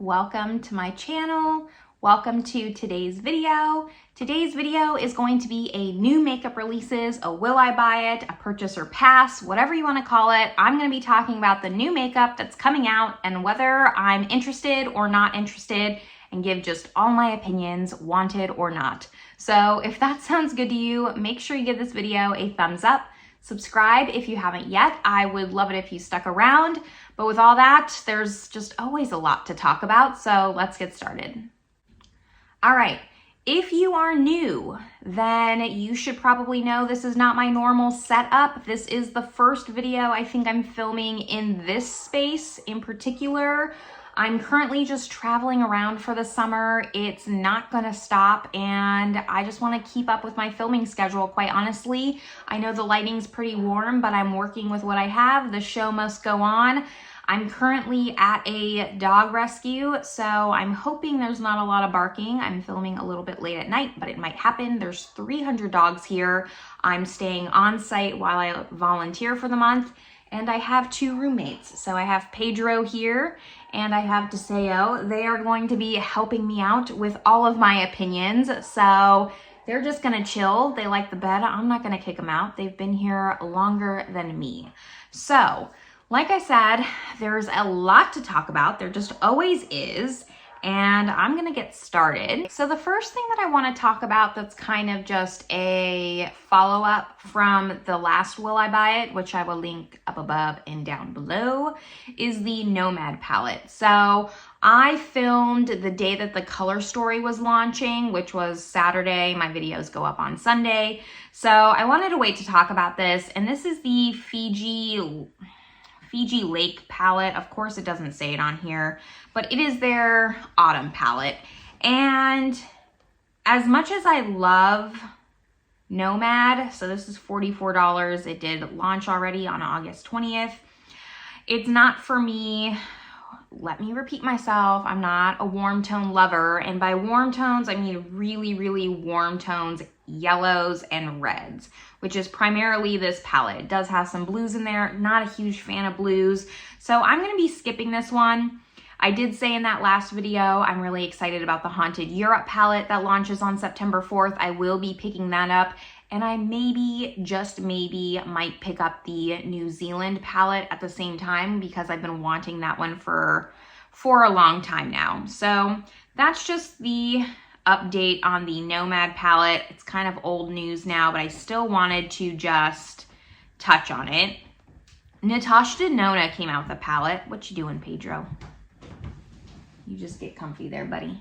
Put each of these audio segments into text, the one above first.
welcome to my channel. Welcome to today's video. Today's video is going to be a new makeup releases, a will I buy it, a purchase or pass, whatever you want to call it. I'm going to be talking about the new makeup that's coming out and whether I'm interested or not interested, and give just all my opinions, wanted or not. So if that sounds good to you, make sure you give this video a thumbs up. Subscribe if you haven't yet. I would love it if you stuck around. But with all that, there's just always a lot to talk about, so let's get started. All right, if you are new, then you should probably know this is not my normal setup. This is the first video I think I'm filming in this space in particular. I'm currently just traveling around for the summer. It's not gonna stop, and I just wanna keep up with my filming schedule, quite honestly. I know the lighting's pretty warm, but I'm working with what I have. The show must go on. I'm currently at a dog rescue, so I'm hoping there's not a lot of barking. I'm filming a little bit late at night, but it might happen. There's 300 dogs here. I'm staying on site while I volunteer for the month, and I have 2 roommates. So I have Pedro here, and I have Deseo. They are going to be helping me out with all of my opinions, so they're just gonna chill. They like the bed. I'm not gonna kick them out. They've been here longer than me. So, like I said, there's a lot to talk about. There just always is, and I'm gonna get started. So the first thing that I wanna talk about that's kind of just a follow-up from the last Will I Buy It, which I will link up above and down below, is the Nomad palette. So I filmed the day that the Color Story was launching, which was Saturday. My videos go up on Sunday. So I wanted to wait to talk about this, and this is the Fiji Lake palette. Of course, it doesn't say it on here, but it is their autumn palette. And as much as I love Nomad, so this is $44. It did launch already on August 20th. It's not for me. Let me repeat myself. I'm not a warm tone lover. And by warm tones, I mean really, really warm tones, yellows and reds, which is primarily this palette. It does have some blues in there. Not a huge fan of blues. So I'm going to be skipping this one. I did say in that last video, I'm really excited about the Haunted Europe palette that launches on September 4th. I will be picking that up. And I maybe, just maybe, might pick up the New Zealand palette at the same time because I've been wanting that one for a long time now. So that's just the update on the Nomad palette. It's kind of old news now, but I still wanted to just touch on it. Natasha Denona came out with a palette. What you doing, Pedro? You just get comfy there, buddy.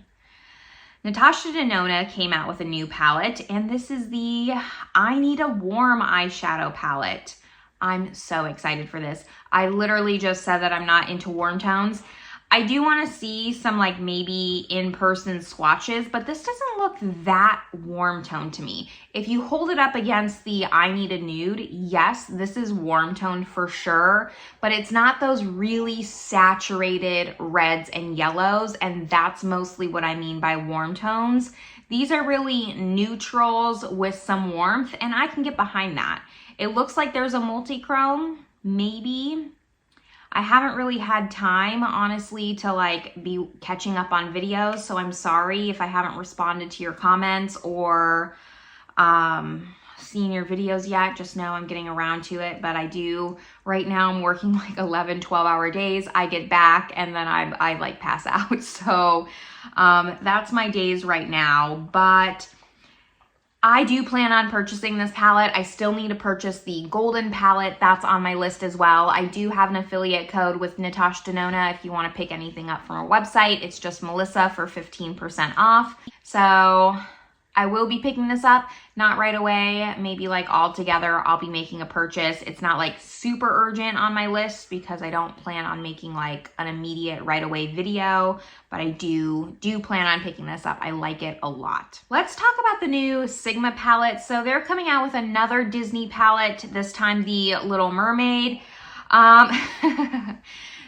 Natasha Denona came out with a new palette, and this is the I Need a Warm eyeshadow palette. I'm so excited for this. I literally just said that I'm not into warm tones. I do want to see some like maybe in-person swatches, but this doesn't look that warm tone to me. If you hold it up against the I Need a Nude, yes, this is warm tone for sure, but it's not those really saturated reds and yellows, and that's mostly what I mean by warm tones. These are really neutrals with some warmth, and I can get behind that. It looks like there's a multi-chrome, maybe. I haven't really had time, honestly, to like be catching up on videos, so I'm sorry if I haven't responded to your comments or seen your videos yet. Just know I'm getting around to it, but I do. Right now I'm working like 11, 12-hour days. I get back and then I like pass out. So that's my days right now, but I do plan on purchasing this palette. I still need to purchase the golden palette. That's on my list as well. I do have an affiliate code with Natasha Denona if you want to pick anything up from our website. It's just Melissa for 15% off. So I will be picking this up, not right away, maybe like all together I'll be making a purchase. It's not like super urgent on my list because I don't plan on making like an immediate right away video, but I do plan on picking this up. I like it a lot. Let's talk about the new Sigma palette. So they're coming out with another Disney palette, this time the Little Mermaid.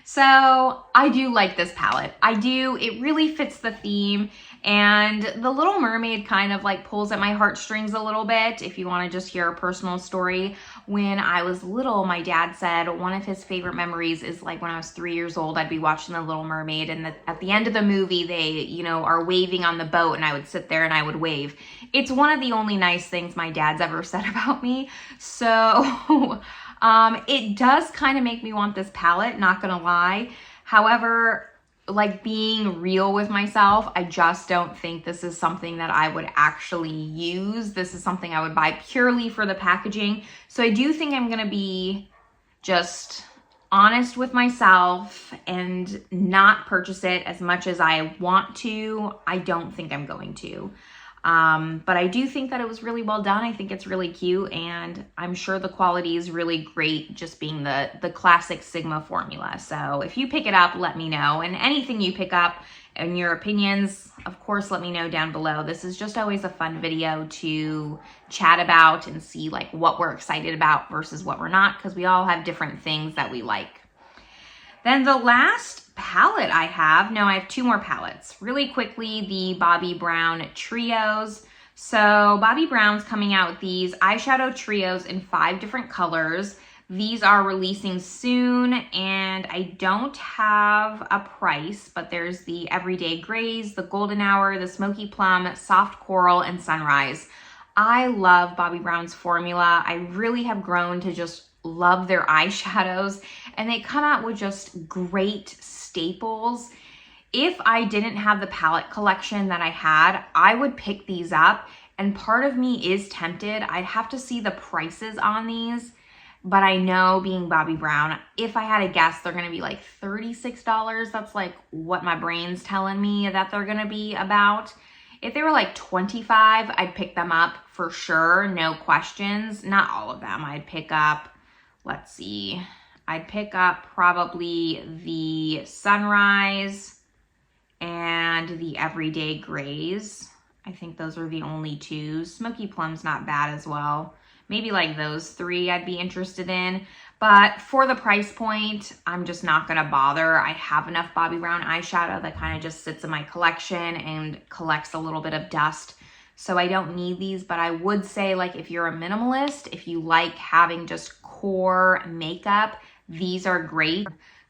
So I do like this palette. I do. It really fits the theme. And the Little Mermaid kind of like pulls at my heartstrings a little bit. If you want to just hear a personal story, when I was little, my dad said one of his favorite memories is like when I was 3 years old, I'd be watching the Little Mermaid, and at the end of the movie, they, you know, are waving on the boat, and I would sit there and I would wave. It's one of the only nice things my dad's ever said about me. So it does kind of make me want this palette, not gonna lie. However, like being real with myself, I just don't think this is something that I would actually use. This is something I would buy purely for the packaging. So I do think I'm gonna be just honest with myself and not purchase it as much as I want to. I don't think I'm going to. But I do think that it was really well done. I think it's really cute, and I'm sure the quality is really great, just being the classic Sigma formula. So if you pick it up, let me know. And anything you pick up and your opinions, of course, let me know down below. This is just always a fun video to chat about and see like what we're excited about versus what we're not, because we all have different things that we like. Then the last palette I have two more palettes. Really quickly, the Bobbi Brown Trios. So Bobbi Brown's coming out with these eyeshadow trios in 5 different colors. These are releasing soon, and I don't have a price, but there's the Everyday Grays, the Golden Hour, the Smoky Plum, Soft Coral, and Sunrise. I love Bobbi Brown's formula. I really have grown to just love their eyeshadows, and they come out with just great staples. If I didn't have the palette collection that I had, I would pick these up, and part of me is tempted. I'd have to see the prices on these, but I know, being Bobbi Brown, if I had a guess, they're gonna be like $36. That's like what my brain's telling me that they're gonna be about. If they were like $25, I'd pick them up for sure, no questions. Not all of them. I'd pick up, let's see, I'd pick up probably the Sunrise and the Everyday Grays. I think those are the only 2. Smoky Plum's not bad as well. Maybe like those 3 I'd be interested in. But for the price point, I'm just not gonna bother. I have enough Bobbi Brown eyeshadow that kind of just sits in my collection and collects a little bit of dust. So I don't need these, but I would say, like, if you're a minimalist, if you like having just core makeup, these are great.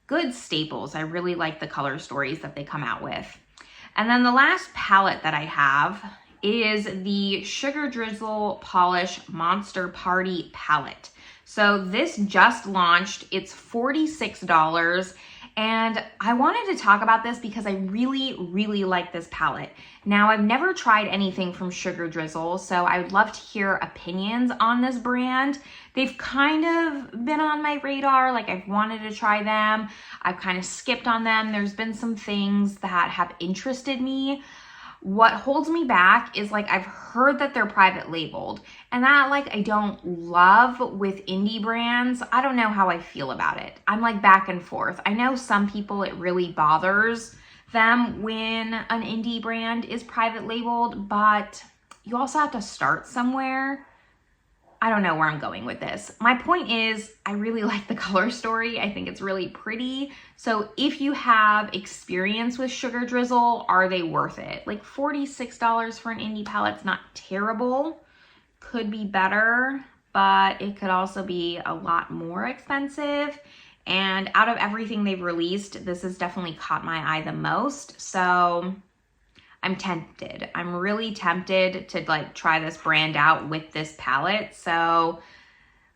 Good staples. I really like the color stories that they come out with. And then the last palette that I have is the Sugar Drizzle Polish Monster Party palette. So this just launched. It's $46. And I wanted to talk about this because I really, really like this palette. Now, I've never tried anything from Sugar Drizzle, so I would love to hear opinions on this brand. They've kind of been on my radar, like I've wanted to try them. I've kind of skipped on them. There's been some things that have interested me. What holds me back is, like, I've heard that they're private labeled, and that, like, I don't love with indie brands. I don't know how I feel about it. I'm like back and forth. I know some people, it really bothers them when an indie brand is private labeled, but you also have to start somewhere. I don't know where I'm going with this. My point is, I really like the color story. I think it's really pretty. So if you have experience with Sugar Drizzle, are they worth it? Like $46 for an indie palette's not terrible. Could be better, but it could also be a lot more expensive. And out of everything they've released, this has definitely caught my eye the most. So I'm tempted. I'm really tempted to like try this brand out with this palette. So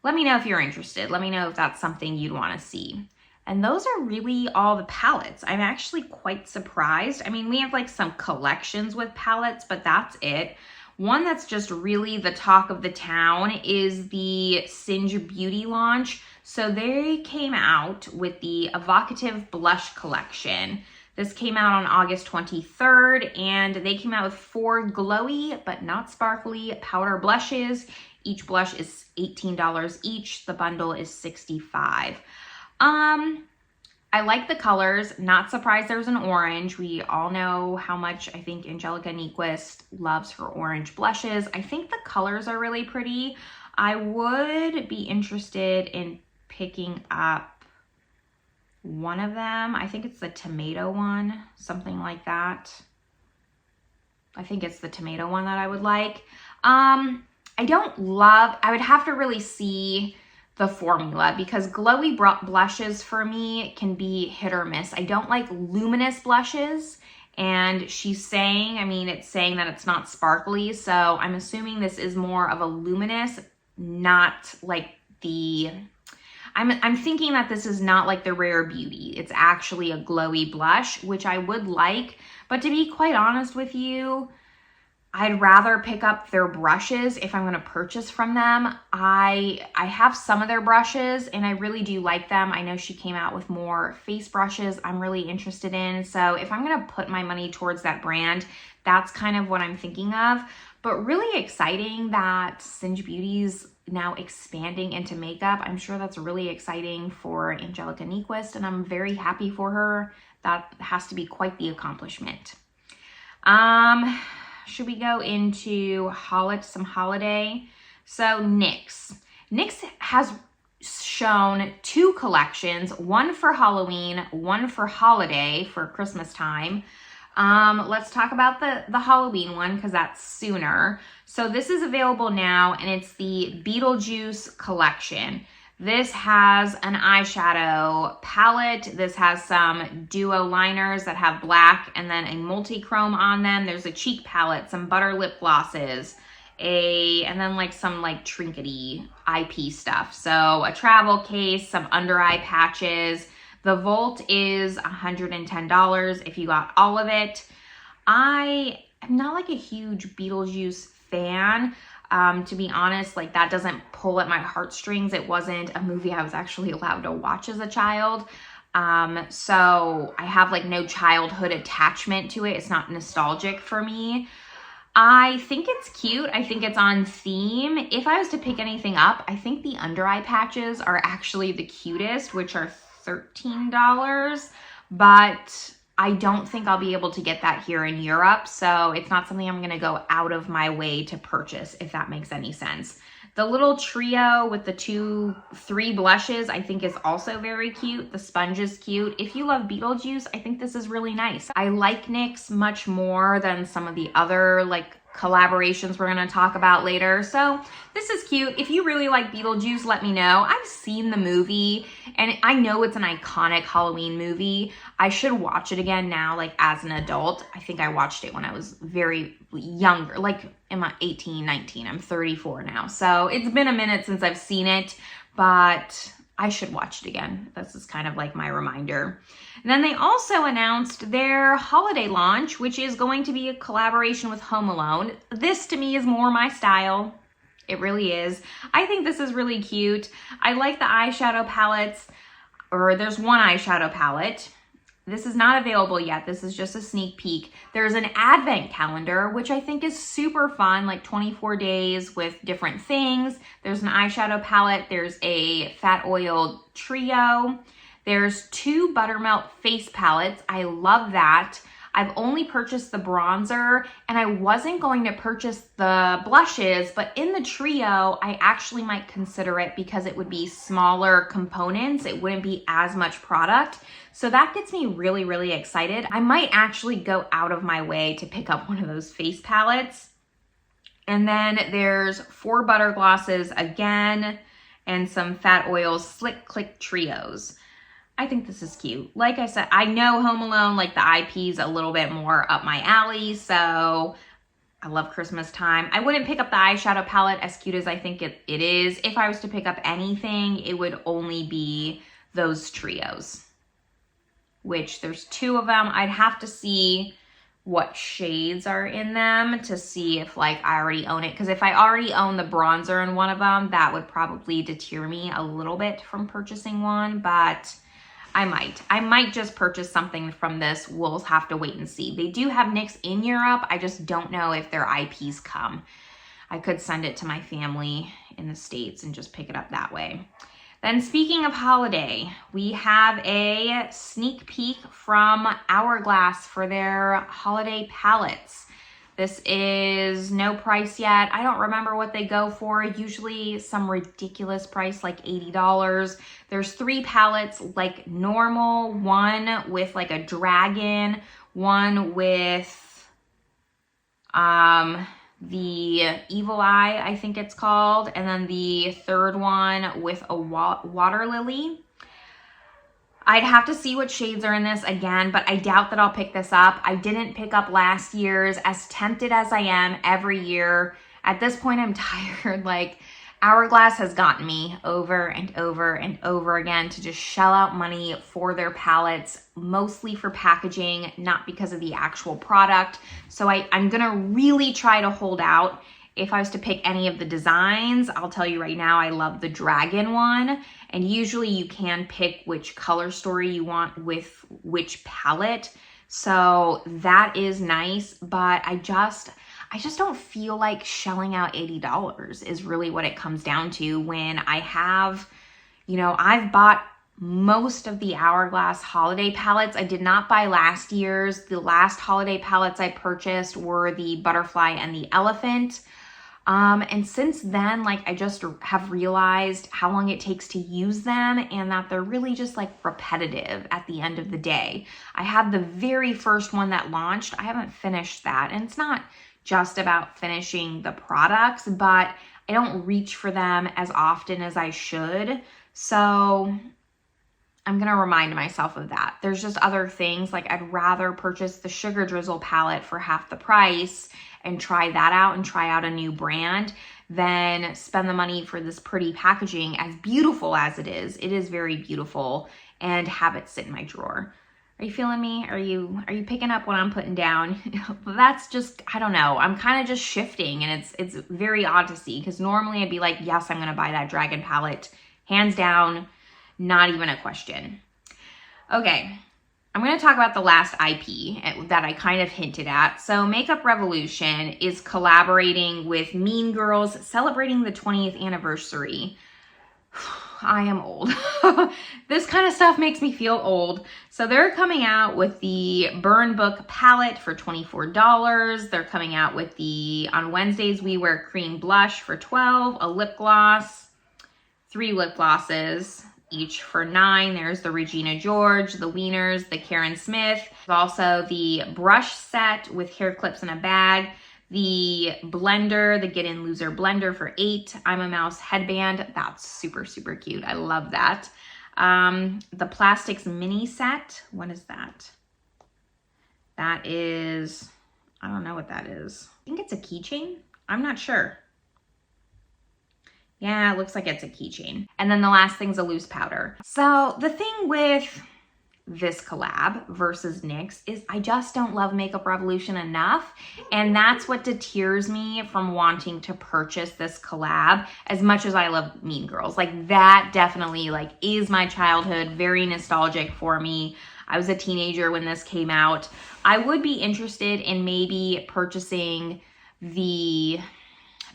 let me know if you're interested. Let me know if that's something you'd want to see. And those are really all the palettes. I'm actually quite surprised. I mean, we have like some collections with palettes, but that's it. One that's just really the talk of the town is the Singe Beauty launch. So they came out with the Evocative Blush Collection. This came out on August 23rd, and they came out with 4 glowy but not sparkly powder blushes. Each blush is $18 each. The bundle is $65. I like the colors. Not surprised there's an orange. We all know how much I think Angelica Nyquist loves her orange blushes. I think the colors are really pretty. I would be interested in picking up one of them. I think it's the tomato one, something like that. I think it's the tomato one that I would like. I would have to really see the formula because glowy blushes for me can be hit or miss. I don't like luminous blushes, and she's saying, I mean, it's saying that it's not sparkly, so I'm assuming this is more of a luminous, not like the, I'm thinking that this is not like the Rare Beauty. It's actually a glowy blush, which I would like, but to be quite honest with you, I'd rather pick up their brushes if I'm going to purchase from them. I have some of their brushes and I really do like them. I know she came out with more face brushes I'm really interested in. So if I'm going to put my money towards that brand, that's kind of what I'm thinking of. But really exciting that Singe Beauty's now expanding into makeup. I'm sure that's really exciting for Angelica Nyquist, and I'm very happy for her. That has to be quite the accomplishment. Should we go into some holiday? So NYX. NYX has shown 2 collections, one for Halloween, one for holiday for Christmas time. Let's talk about the Halloween one because that's sooner. So this is available now, and it's the Beetle Juice collection. This has an eyeshadow palette. This has some duo liners that have black and then a multi-chrome on them. There's a cheek palette, some butter lip glosses, and then like some like trinkety eye piece stuff. So a travel case, some under eye patches. The Volt is $110 if you got all of it. I am not like a huge Beetlejuice fan. To be honest, like that doesn't pull at my heartstrings. It wasn't a movie I was actually allowed to watch as a child. So I have like no childhood attachment to it. It's not nostalgic for me. I think it's cute. I think it's on theme. If I was to pick anything up, I think the under eye patches are actually the cutest, which are $13, but I don't think I'll be able to get that here in Europe, so it's not something I'm going to go out of my way to purchase, if that makes any sense. The little trio with the 3 blushes I think is also very cute. The sponge is cute. If you love Beetlejuice, I think this is really nice. I like NYX much more than some of the other like collaborations we're going to talk about later. So this is cute. If you really like Beetlejuice, let me know. I've seen the movie and I know it's an iconic Halloween movie. I should watch it again now, like as an adult. I think I watched it when I was very younger, like am I 18, 19? I'm 34 now. So it's been a minute since I've seen it, but I should watch it again. This is kind of like my reminder. And then they also announced their holiday launch, which is going to be a collaboration with Home Alone. This to me is more my style. It really is. I think this is really cute. I like the eyeshadow palettes, or there's one eyeshadow palette. This is not available yet. This is just a sneak peek. There's an advent calendar, which I think is super fun, like 24 days with different things. There's an eyeshadow palette. There's a fat oil trio. There's 2 buttermelt face palettes. I love that. I've only purchased the bronzer and I wasn't going to purchase the blushes, but in the trio, I actually might consider it because it would be smaller components. It wouldn't be as much product. So that gets me really, really excited. I might actually go out of my way to pick up one of those face palettes. And then there's 4 butter glosses again, and some fat oil slick click trios. I think this is cute. Like I said, I know Home Alone, like the IP's a little bit more up my alley, so I love Christmas time. I wouldn't pick up the eyeshadow palette, as cute as I think it is. If I was to pick up anything, it would only be those trios, which there's 2 of them. I'd have to see what shades are in them to see if like I already own it. Because if I already own the bronzer in one of them, that would probably deter me a little bit from purchasing one, but I might just purchase something from this. We'll have to wait and see. They do have NYX in Europe. I just don't know if their IPs come. I could send it to my family in the States and just pick it up that way. Then speaking of holiday, we have a sneak peek from Hourglass for their holiday palettes. This is no price yet. I don't remember what they go for. Usually some ridiculous price, like $80. There's 3 palettes, like normal, one with like a dragon, one with the Evil Eye, I think it's called, and then the third one with a water lily. I'd have to see what shades are in this again, but I doubt that I'll pick this up. I didn't pick up last year's, as tempted as I am every year. At this point, I'm tired. Like, Hourglass has gotten me over and over and over again to just shell out money for their palettes, mostly for packaging, not because of the actual product. So I'm gonna really try to hold out. If I was to pick any of the designs, I'll tell you right now, I love the dragon one. And usually you can pick which color story you want with which palette. So that is nice, but I just don't feel like shelling out $80 is really what it comes down to when I have, you know, I've bought most of the Hourglass holiday palettes. I did not buy last year's. The last holiday palettes I purchased were the butterfly and the elephant. And since then, like, I just have realized how long it takes to use them and that they're really just like repetitive at the end of the day. I have the very first one that launched. I haven't finished that, and it's not just about finishing the products, but I don't reach for them as often as I should. So I'm going to remind myself of that. There's just other things, like I'd rather purchase the Sugar Drizzle palette for half the price and try that out and try out a new brand than spend the money for this pretty packaging, as beautiful as it is. It is very beautiful, and have it sit in my drawer. Are you feeling me? Are you picking up what I'm putting down? That's just, I don't know. I'm kind of just shifting, and it's very odd to see, because normally I'd be like, yes, I'm going to buy that dragon palette. Hands down, not even a question. Okay, I'm going to talk about the last IP that I kind of hinted at. So Makeup Revolution is collaborating with Mean Girls, celebrating the 20th anniversary. I am old. This kind of stuff makes me feel old. So they're coming out with the Burn Book palette for $24. They're coming out with the On Wednesdays We Wear Cream blush for $12, a lip gloss, 3 lip glosses, each for $9. There's the Regina George, the Wieners, the Karen Smith. Also the brush set with hair clips in a bag. The blender, the Get In Loser blender for $8. I'm a Mouse headband. That's super, super cute. I love that. The Plastics mini set. What is that? That is, I don't know what that is. I think it's a keychain. I'm not sure. Yeah, it looks like it's a keychain. And then the last thing's a loose powder. So the thing with this collab versus NYX is I just don't love Makeup Revolution enough, and that's what deters me from wanting to purchase this collab as much as I love Mean Girls. Like, that definitely like is my childhood, very nostalgic for me. I was a teenager when this came out. I would be interested in maybe purchasing the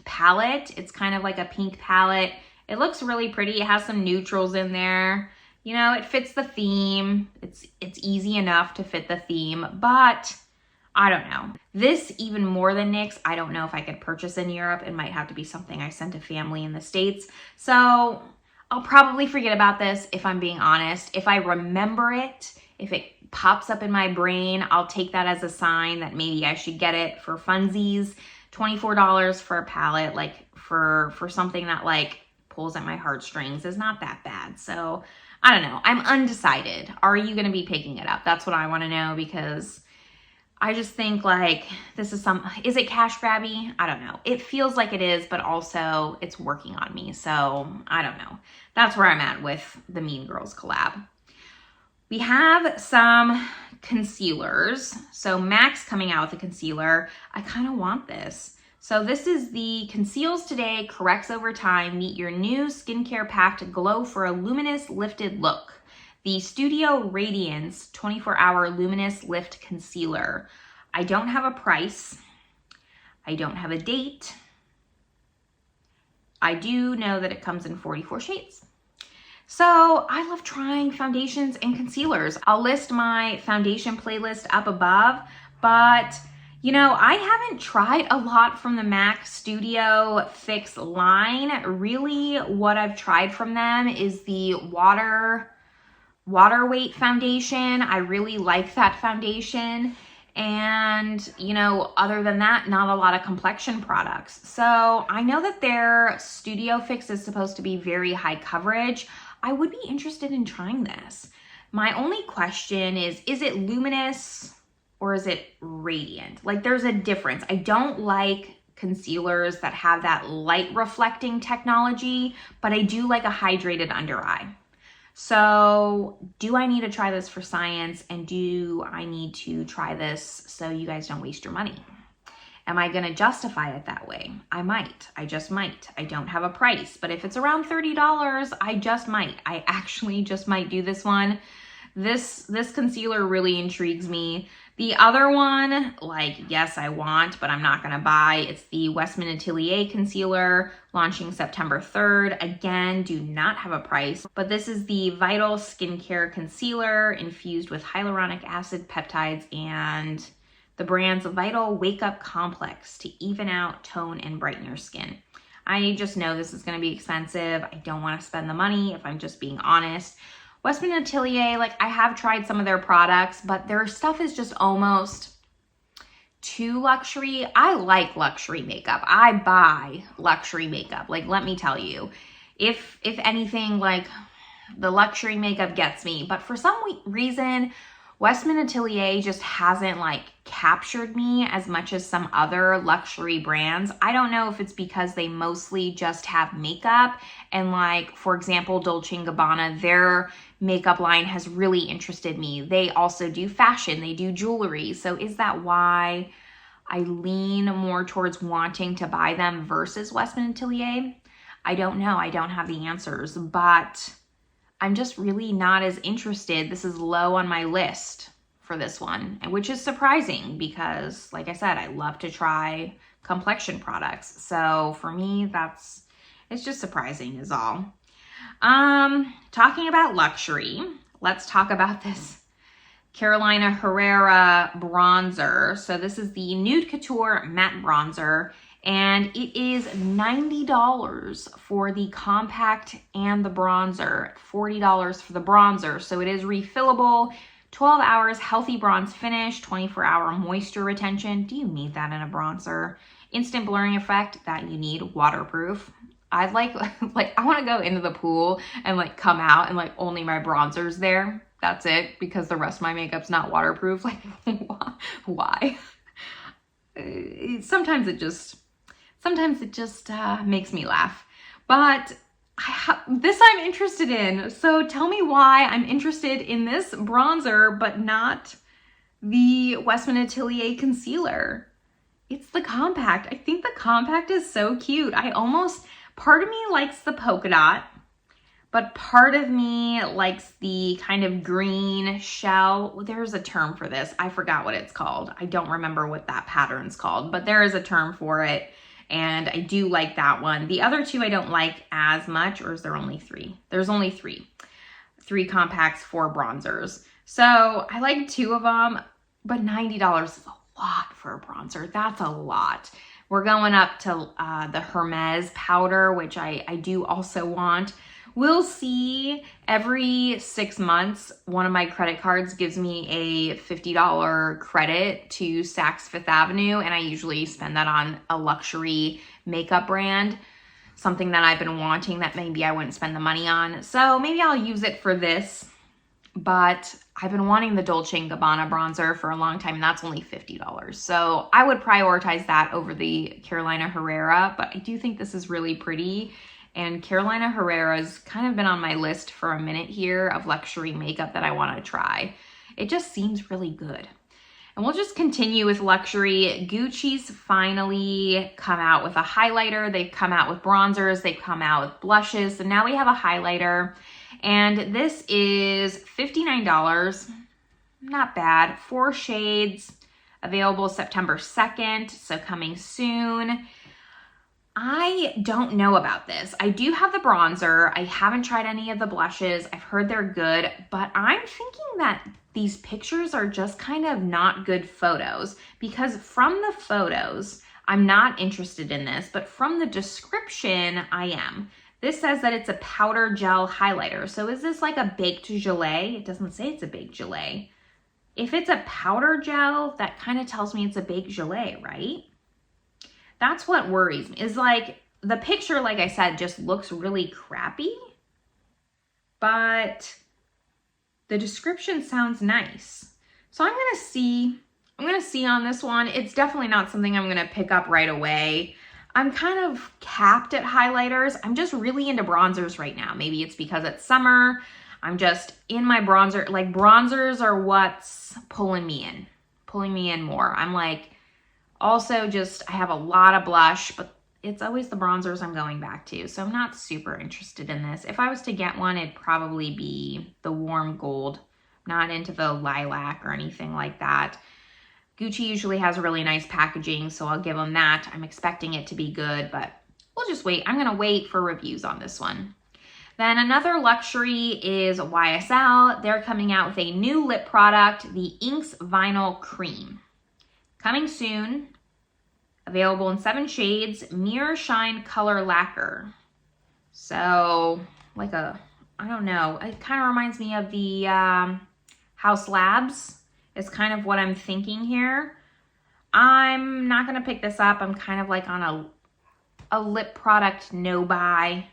palette. It's kind of like a pink palette. It looks really pretty. It has some neutrals in there. You know, it fits the theme. It's easy enough to fit the theme, but I don't know. This, even more than NYX, I don't know if I could purchase in Europe. It might have to be something I sent to family in the States. So I'll probably forget about this if I'm being honest. If I remember it, if it pops up in my brain, I'll take that as a sign that maybe I should get it for funsies. $24 for a palette, like for something that like pulls at my heartstrings, is not that bad. So I don't know. I'm undecided. Are you going to be picking it up? That's what I want to know, because I just think like this is is it cash grabby? I don't know. It feels like it is, but also it's working on me. So I don't know. That's where I'm at with the Mean Girls collab. We have some concealers. So MAC's coming out with a concealer. I kind of want this. So this is the Conceals Today, Corrects Over Time, Meet Your New Skincare Packed Glow for a Luminous Lifted Look. The Studio Radiance 24-Hour Luminous Lift Concealer. I don't have a price. I don't have a date. I do know that it comes in 44 shades. So I love trying foundations and concealers. I'll list my foundation playlist up above, but You know, I haven't tried a lot from the MAC Studio Fix line. Really, what I've tried from them is the water weight foundation. I really like that foundation. And, you know, other than that, not a lot of complexion products. So I know that their Studio Fix is supposed to be very high coverage. I would be interested in trying this. My only question is it luminous or is it radiant? Like, there's a difference. I don't like concealers that have that light reflecting technology, but I do like a hydrated under eye. So do I need to try this for science, and do I need to try this so you guys don't waste your money? Am I gonna justify it that way? I might, I just might. I don't have a price, but if it's around $30, I just might. I actually just might do this one. This concealer really intrigues me. The other one, like, yes, I want, but I'm not gonna buy. It's the Westman Atelier concealer, launching September 3rd. Again, do not have a price, but this is the Vital Skincare Concealer infused with hyaluronic acid, peptides, and the brand's Vital Wake Up Complex to even out, tone, and brighten your skin. I just know this is gonna be expensive. I don't wanna spend the money, if I'm just being honest. Westman Atelier, like, I have tried some of their products, but their stuff is just almost too luxury. I like luxury makeup. I buy luxury makeup. Like, let me tell you, if anything, like, the luxury makeup gets me. But for some reason, Westman Atelier just hasn't, like, captured me as much as some other luxury brands. I don't know if it's because they mostly just have makeup, and, like, for example, Dolce & Gabbana, their makeup line has really interested me. They also do fashion, they do jewelry. So is that why I lean more towards wanting to buy them versus Westman Atelier? I don't know. I don't have the answers, but I'm just really not as interested. This is low on my list for this one, which is surprising because, like I said, I love to try complexion products. So for me, it's just surprising is all. Talking about luxury, let's talk about this Herrera bronzer. So this is the Nude Couture Matte Bronzer, and it is $90 for the compact and the bronzer, $40 for the bronzer. So it is refillable, 12 hours healthy bronze finish, 24-hour moisture retention. Do you need that in a bronzer? Instant blurring effect, that you need. Waterproof. I like I want to go into the pool and, like, come out and, like, only my bronzer's there. That's it, because the rest of my makeup's not waterproof. Like, why? Sometimes it just makes me laugh. But this I'm interested in. So tell me why I'm interested in this bronzer, but not the Westman Atelier concealer. It's the compact. I think the compact is so cute. Part of me likes the polka dot, but part of me likes the kind of green shell. Well, there's a term for this. I forgot what it's called. I don't remember what that pattern's called, but there is a term for it, and I do like that one. The other two I don't like as much, or is there only three? There's only three. 3 compacts, 4 bronzers. So I like 2 of them, but $90 is a lot for a bronzer. That's a lot. We're going up to the Hermes powder, which I do also want. We'll see. Every 6 months, one of my credit cards gives me a $50 credit to Saks Fifth Avenue, and I usually spend that on a luxury makeup brand, something that I've been wanting that maybe I wouldn't spend the money on. So maybe I'll use it for this, but I've been wanting the Dolce & Gabbana bronzer for a long time, and that's only $50. So I would prioritize that over the Herrera, but I do think this is really pretty. And Herrera's kind of been on my list for a minute here of luxury makeup that I want to try. It just seems really good. And we'll just continue with luxury. Gucci's finally come out with a highlighter. They've come out with bronzers. They've come out with blushes. So now we have a highlighter. And this is $59. Not bad. 4 shades. Available September 2nd. So coming soon. I don't know about this. I do have the bronzer. I haven't tried any of the blushes. I've heard they're good, but I'm thinking that these pictures are just kind of not good photos, because from the photos, I'm not interested in this, but from the description, I am. This says that it's a powder gel highlighter. So is this like a baked gelée? It doesn't say it's a baked gelée. If it's a powder gel, that kind of tells me it's a baked gelée, right? That's what worries me, is like the picture, like I said, just looks really crappy, but the description sounds nice. So I'm gonna see on this one. It's definitely not something I'm gonna pick up right away. I'm kind of capped at highlighters. I'm just really into bronzers right now. Maybe it's because it's summer. I'm just in my bronzer, like bronzers are what's pulling me in more. I'm like, also just, I have a lot of blush, but it's always the bronzers I'm going back to. So I'm not super interested in this. If I was to get one, it'd probably be the warm gold. Not into the lilac or anything like that. Gucci usually has really nice packaging, so I'll give them that. I'm expecting it to be good, but we'll just wait. I'm gonna wait for reviews on this one. Then another luxury is YSL. They're coming out with a new lip product, the NYX Vinyl Cream. Coming soon. Available in 7 shades, Mirror Shine Color Lacquer. So, like a, I don't know, it kind of reminds me of the House Labs. Is kind of what I'm thinking here. I'm not gonna pick this up. I'm kind of like on a lip product no buy.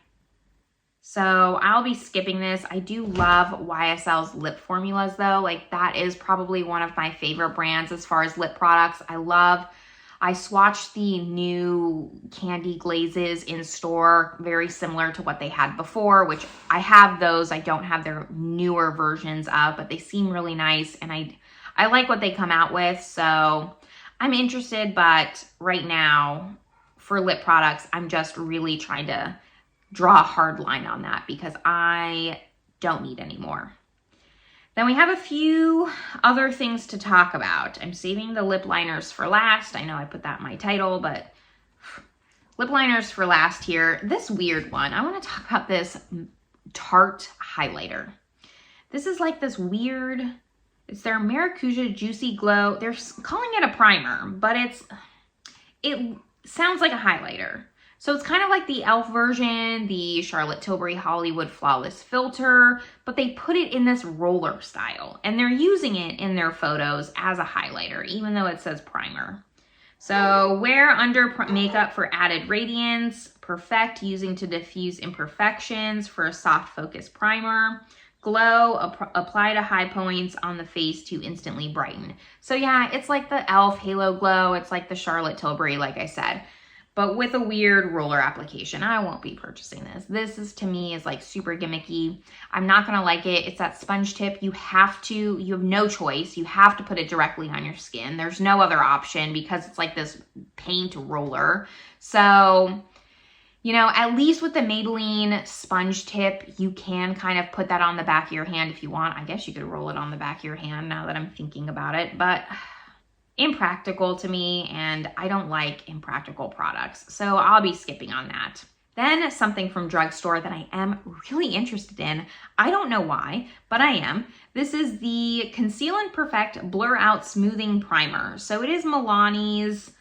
So I'll be skipping this. I do love YSL's lip formulas though. Like that is probably one of my favorite brands as far as lip products. I swatched the new candy glazes in store, very similar to what they had before, which I have those. I don't have their newer versions of, but they seem really nice. And I like what they come out with. So I'm interested, but right now for lip products, I'm just really trying to draw a hard line on that because I don't need any more. Then we have a few other things to talk about. I'm saving the lip liners for last. I know I put that in my title, but lip liners for last here. This weird one, I want to talk about this Tarte highlighter. This is like this weird, it's their Maracuja Juicy Glow. They're calling it a primer, but it sounds like a highlighter. So it's kind of like the e.l.f. version, the Charlotte Tilbury Hollywood Flawless Filter, but they put it in this roller style and they're using it in their photos as a highlighter, even though it says primer. So wear under makeup for added radiance, perfect using to diffuse imperfections for a soft focus primer, glow, apply to high points on the face to instantly brighten. So yeah, it's like the e.l.f. Halo Glow. It's like the Charlotte Tilbury, like I said, but with a weird roller application. I won't be purchasing this. This is, to me, is like super gimmicky. I'm not gonna like it. It's that sponge tip. You have no choice. You have to put it directly on your skin. There's no other option because it's like this paint roller. So, you know, at least with the Maybelline sponge tip, you can kind of put that on the back of your hand if you want. I guess you could roll it on the back of your hand now that I'm thinking about it, but impractical to me, and I don't like impractical products, so I'll be skipping on that. Then something from drugstore that I am really interested in. I don't know why, but I am. This is the Conceal and Perfect Blur Out Smoothing Primer. So it is Milani's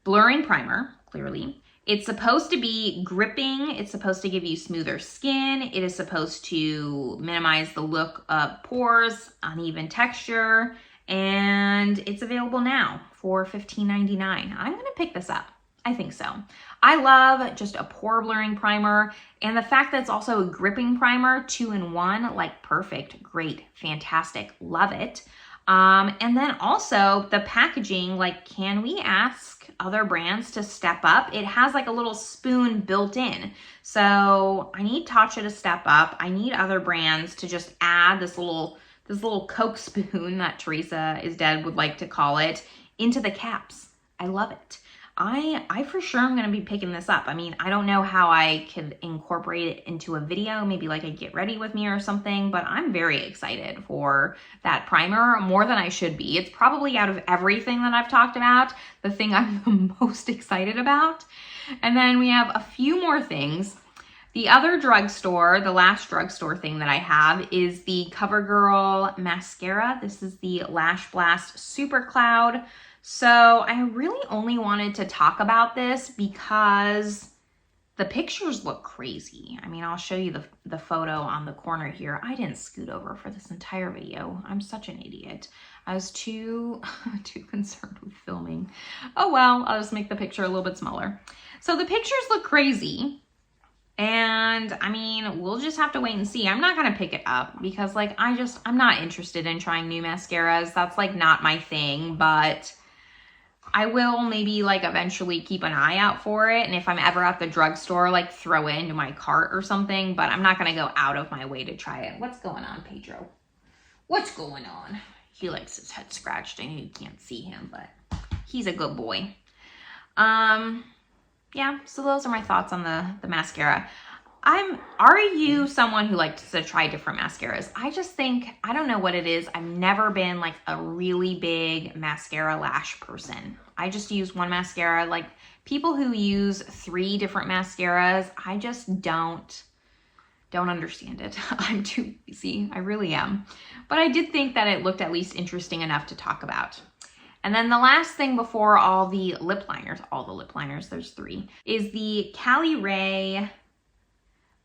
blurring primer, clearly. It's supposed to be gripping. It's supposed to give you smoother skin. It is supposed to minimize the look of pores, uneven texture, and it's available now for $15.99. I'm gonna pick this up. I think so. I love just a pore blurring primer, and the fact that it's also a gripping primer, 2-in-1, like perfect, great, fantastic, love it. And then also the packaging, like, can we ask other brands to step up? It has like a little spoon built in. So I need Tatcha to step up. I need other brands to just add this little Coke spoon that Teresa is Dead would like to call it into the caps. I love it. I for sure am going to be picking this up. I mean, I don't know how I could incorporate it into a video, maybe like a get ready with me or something, but I'm very excited for that primer, more than I should be. It's probably, out of everything that I've talked about, the thing I'm the most excited about. And then we have a few more things. The other drugstore, the last drugstore thing that I have is the CoverGirl mascara. This is the Lash Blast Super Cloud. So I really only wanted to talk about this because the pictures look crazy. I mean, I'll show you the photo on the corner here. I didn't scoot over for this entire video. I'm such an idiot. I was too concerned with filming. Oh well, I'll just make the picture a little bit smaller. So the pictures look crazy. And I mean, we'll just have to wait and see. I'm not gonna pick it up because like, I'm not interested in trying new mascaras. That's like not my thing, but I will maybe like eventually keep an eye out for it. And if I'm ever at the drugstore, like throw it into my cart or something, but I'm not gonna go out of my way to try it. What's going on, Pedro? What's going on? He likes his head scratched. I know you can't see him, but he's a good boy. Yeah, so those are my thoughts on the mascara. Are you someone who likes to try different mascaras? I just think, I don't know what it is. I've never been like a really big mascara lash person. I just use one mascara. Like people who use 3 different mascaras, I just don't understand it. I'm too lazy, I really am. But I did think that it looked at least interesting enough to talk about. And then the last thing before all the lip liners, there's 3, is the Caliray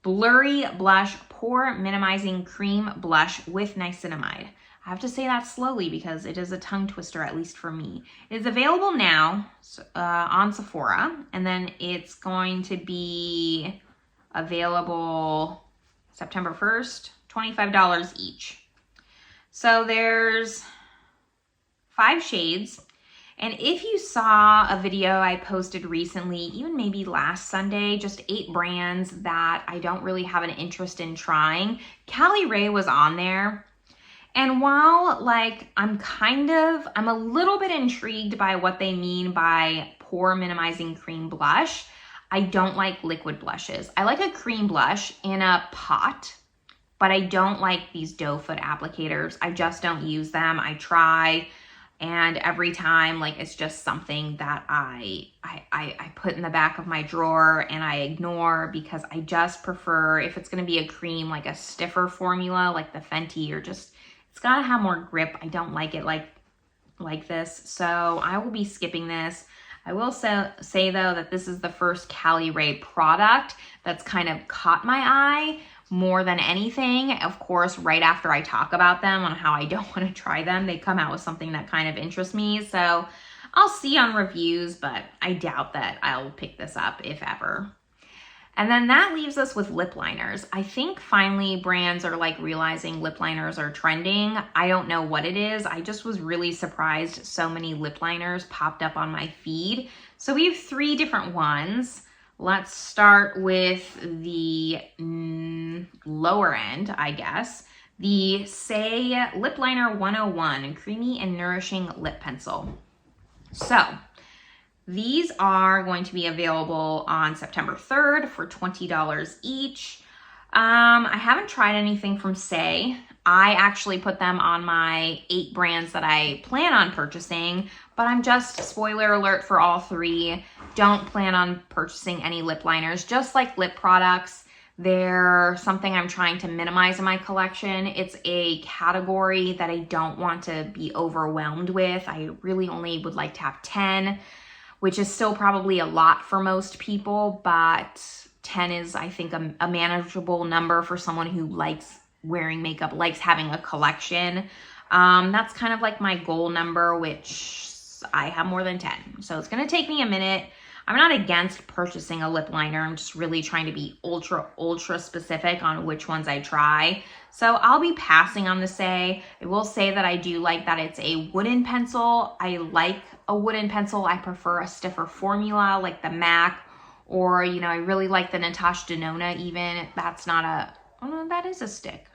Blurry Blush Pore Minimizing Cream Blush with Niacinamide. I have to say that slowly because it is a tongue twister, at least for me. It is available now on Sephora, and then it's going to be available September 1st, $25 each. So there's 5 shades. And if you saw a video I posted recently, even maybe last Sunday, just 8 brands that I don't really have an interest in trying, Caliray was on there. And while like I'm a little bit intrigued by what they mean by pore minimizing cream blush, I don't like liquid blushes. I like a cream blush in a pot, but I don't like these doe foot applicators. I just don't use them. I try. And every time, like, it's just something that I put in the back of my drawer and I ignore because I just prefer, if it's going to be a cream, like a stiffer formula, like the Fenty, or just, it's got to have more grip. I don't like it like this. So I will be skipping this. I will say though, that this is the first Caliray product that's kind of caught my eye more than anything. Of course, right after I talk about them on how I don't want to try them, they come out with something that kind of interests me. So I'll see on reviews, but I doubt that I'll pick this up if ever. And then that leaves us with lip liners. I think finally brands are like realizing lip liners are trending. I don't know what it is. I just was really surprised so many lip liners popped up on my feed. So we have 3 different ones. Let's start with the lower end, I guess. The Saie Lip Liner 101 Creamy and Nourishing Lip Pencil. So these are going to be available on September 3rd for $20 each. I haven't tried anything from Saie. I actually put them on my 8 brands that I plan on purchasing, but I'm just, spoiler alert for all 3, don't plan on purchasing any lip liners. Just like lip products, they're something I'm trying to minimize in my collection. It's a category that I don't want to be overwhelmed with. I really only would like to have 10, which is still probably a lot for most people, but 10 is, I think, a manageable number for someone who likes wearing makeup, likes having a collection. That's kind of like my goal number, which I have more than 10. So it's gonna take me a minute. I'm not against purchasing a lip liner. I'm just really trying to be ultra specific on which ones I try. So I'll be passing on the Saie. I will say that I do like that it's a wooden pencil. I like a wooden pencil. I prefer a stiffer formula like the MAC, or, you know, I really like the Natasha Denona even. That's not a, oh no, that is a stick.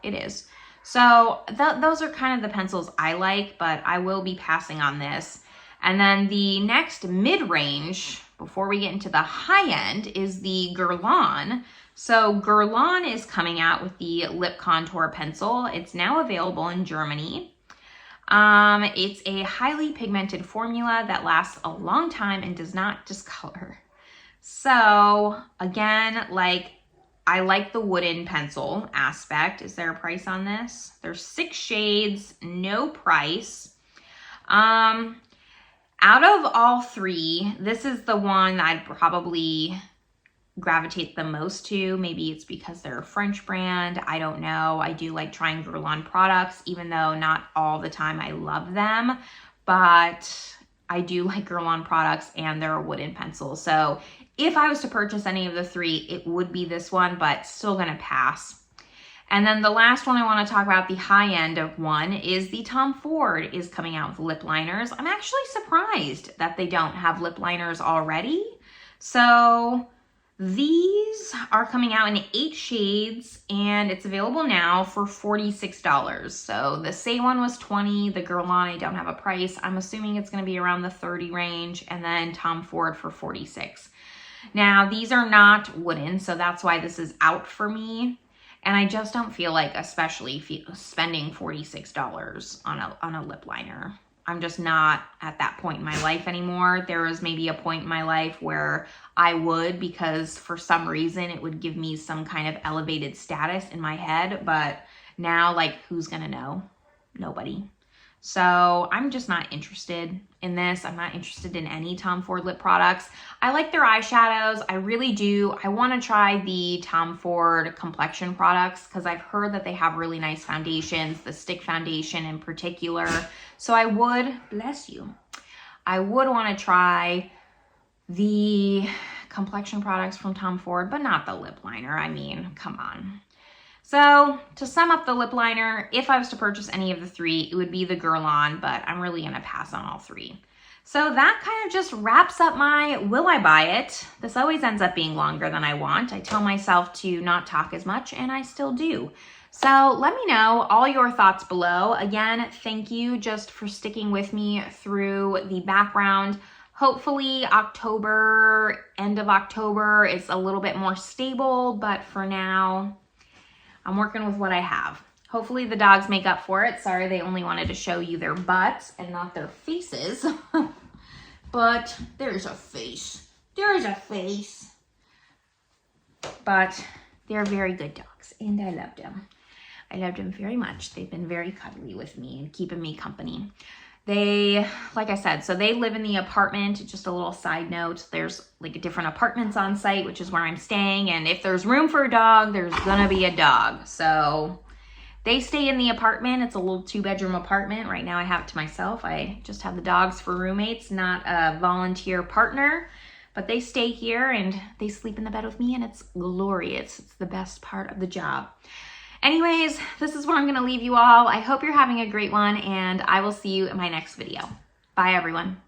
It is. So those are kind of the pencils I like, but I will be passing on this. And then the next mid-range, before we get into the high end, is the Guerlain. So Guerlain is coming out with the lip contour pencil. It's now available in Germany. It's a highly pigmented formula that lasts a long time and does not discolor. So again, like, I like the wooden pencil aspect. Is there a price on this? There's 6 shades, no price. Out of all 3, this is the one I'd probably gravitate the most to. Maybe it's because they're a French brand. I don't know. I do like trying Guerlain products, even though not all the time I love them, but I do like Guerlain products and they're a wooden pencil. So if I was to purchase any of the 3, it would be this one, but still gonna pass. And then the last one I want to talk about, the high end of one, is the Tom Ford is coming out with lip liners. I'm actually surprised that they don't have lip liners already. So these are coming out in 8 shades and it's available now for $46. So the Saie one was $20, the Guerlain, I don't have a price. I'm assuming it's going to be around the $30 range, and then Tom Ford for $46. Now these are not wooden, so that's why this is out for me. And I just don't feel like, especially spending $46 on a lip liner. I'm just not at that point in my life anymore. There was maybe a point in my life where I would, because for some reason it would give me some kind of elevated status in my head. But now, like, who's gonna know? Nobody. So I'm just not interested in this. I'm not interested in any Tom Ford lip products. I like their eyeshadows. I really do. I want to try the Tom Ford complexion products because I've heard that they have really nice foundations, the stick foundation in particular. So I would, bless you, I would want to try the complexion products from Tom Ford, but not the lip liner. I mean, come on. So to sum up the lip liner, if I was to purchase any of the 3, it would be the Guerlain, but I'm really going to pass on all 3. So that kind of just wraps up my will I buy it. This always ends up being longer than I want. I tell myself to not talk as much, and I still do. So let me know all your thoughts below. Again, thank you just for sticking with me through the background. Hopefully October, end of October, is a little bit more stable, but for now, I'm working with what I have. Hopefully the dogs make up for it. Sorry, they only wanted to show you their butts and not their faces. But there's a face. There's a face. But they're very good dogs, and I loved them. I loved them very much. They've been very cuddly with me and keeping me company. They, like I said, so they live in the apartment. Just a little side note, there's like different apartments on site, which is where I'm staying. And if there's room for a dog, there's gonna be a dog. So they stay in the apartment. It's a little 2-bedroom apartment. Right now I have it to myself. I just have the dogs for roommates, not a volunteer partner. But they stay here and they sleep in the bed with me, and it's glorious. It's the best part of the job. Anyways, this is where I'm going to leave you all. I hope you're having a great one, and I will see you in my next video. Bye, everyone.